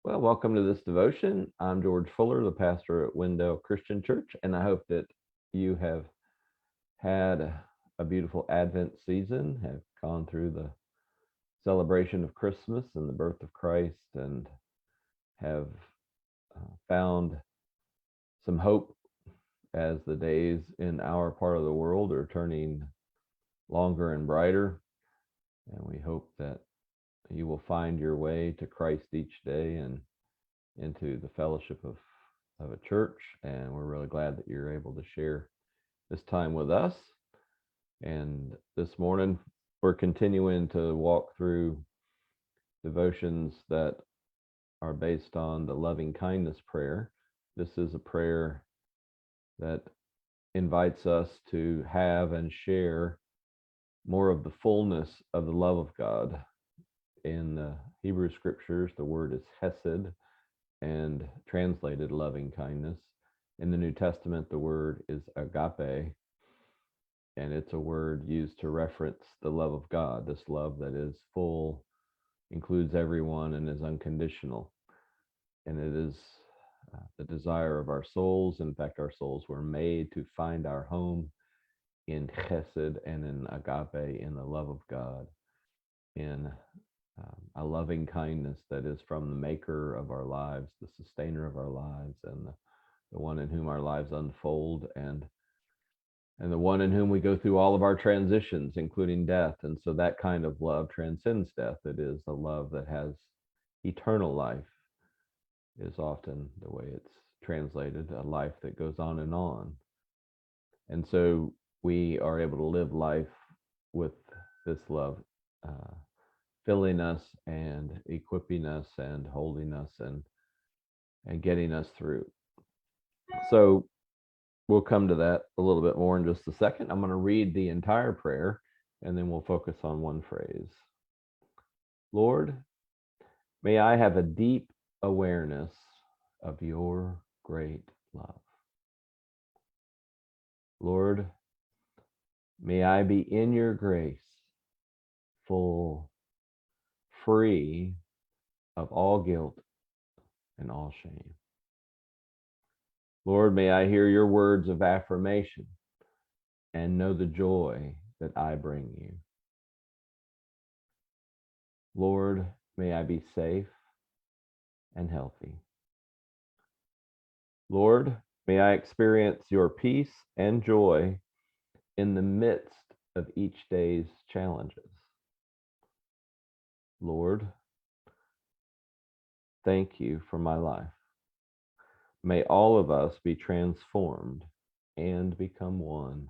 Well, welcome to this devotion. I'm George Fuller, the pastor at Wendell Christian Church, and I hope that you have had a beautiful Advent season, have gone through the celebration of Christmas and the birth of Christ, and have found some hope as the days in our part of the world are turning longer and brighter. And we hope that you will find your way to Christ each day and into the fellowship of a church. And we're really glad that you're able to share this time with us. And this morning, we're continuing to walk through devotions that are based on the loving kindness prayer. This is a prayer that invites us to have and share more of the fullness of the love of God. In the Hebrew scriptures, the word is hesed, and translated loving kindness. In the New Testament, the word is agape, and it's a word used to reference the love of God, this love that is full, includes everyone, and is unconditional. And it is the desire of our souls. In fact, our souls were made to find our home in chesed and in agape, in the love of God, in a loving kindness that is from the maker of our lives, the sustainer of our lives, and the one in whom our lives unfold, and the one in whom we go through all of our transitions, including death. And so that kind of love transcends death. It is a love that has eternal life, is often the way it's translated, a life that goes on and on. And so we are able to live life with this love filling us and equipping us and holding us and getting us through. So we'll come to that a little bit more in just a second. I'm going to read the entire prayer and then we'll focus on one phrase. Lord, may I have a deep awareness of your great love. Lord, may I be in your grace, full, free of all guilt and all shame. Lord, may I hear your words of affirmation and know the joy that I bring you. Lord, may I be safe and healthy. Lord, may I experience your peace and joy in the midst of each day's challenges. Lord, thank you for my life. May all of us be transformed and become one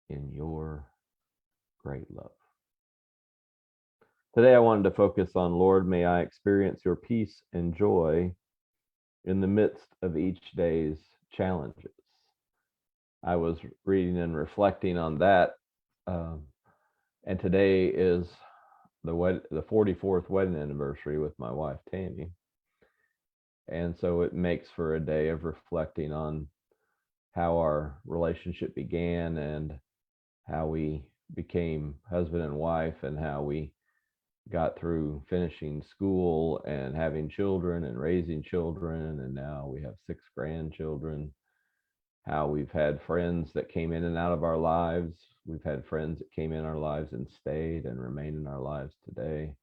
in your great love. Today, I wanted to focus on, Lord, may I experience your peace and joy in the midst of each day's challenges. I was reading and reflecting on that, and today is the 44th wedding anniversary with my wife, Tammy. And so it makes for a day of reflecting on how our relationship began and how we became husband and wife and how we got through finishing school and having children and raising children. And now we have 6 grandchildren. How we've had friends that came in and out of our lives. We've had friends that came in our lives and stayed and remain in our lives today.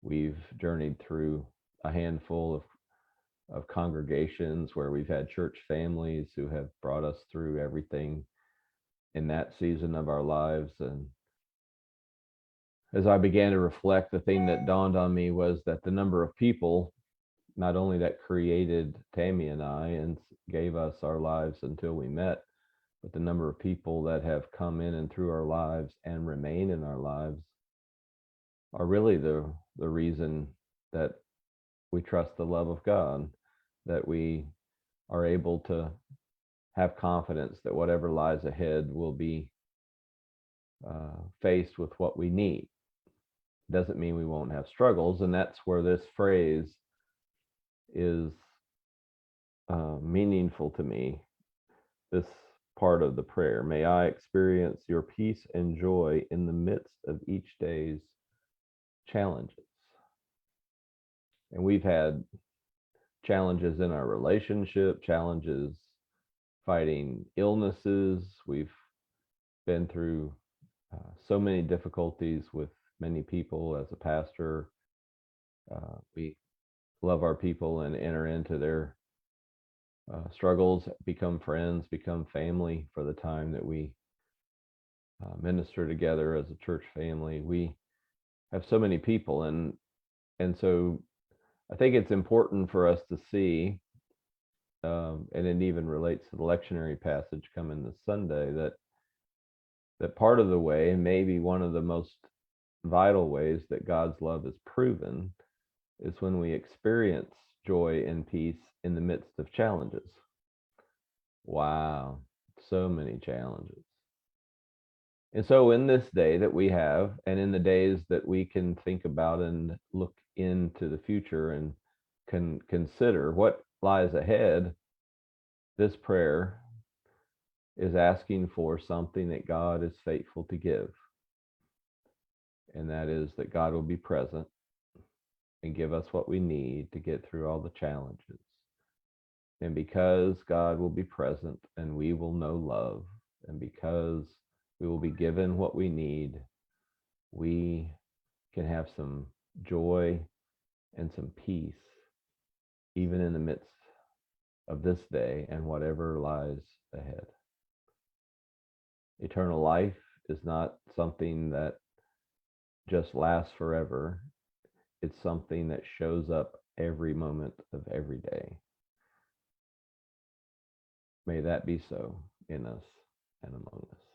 We've journeyed through a handful of congregations where we've had church families who have brought us through everything in that season of our lives. And as I began to reflect, the thing that dawned on me was that the number of people, not only that created Tammy and I and gave us our lives until we met, but the number of people that have come in and through our lives and remain in our lives are really the reason that we trust the love of God, that we are able to have confidence that whatever lies ahead will be faced with what we need. Doesn't mean we won't have struggles, and that's where this phrase is meaningful to me. This part of the prayer, may I experience your peace and joy in the midst of each day's challenges. And we've had challenges in our relationship, challenges fighting illnesses. We've been through so many difficulties with many people as a pastor. We love our people and enter into their struggles, become friends, become family for the time that we minister together as a church family. We have so many people, and so I think it's important for us to see, and it even relates to the lectionary passage coming this Sunday, that part of the way, and maybe one of the most vital ways that God's love is proven, is when we experience joy and peace in the midst of challenges. Wow, so many challenges. And so, in this day that we have, and in the days that we can think about and look into the future and can consider what lies ahead, this prayer is asking for something that God is faithful to give. And that is that God will be present and give us what we need to get through all the challenges. And because God will be present and we will know love, and because we will be given what we need, we can have some joy and some peace, even in the midst of this day and whatever lies ahead. Eternal life is not something that just lasts forever. It's something that shows up every moment of every day. May that be so in us and among us.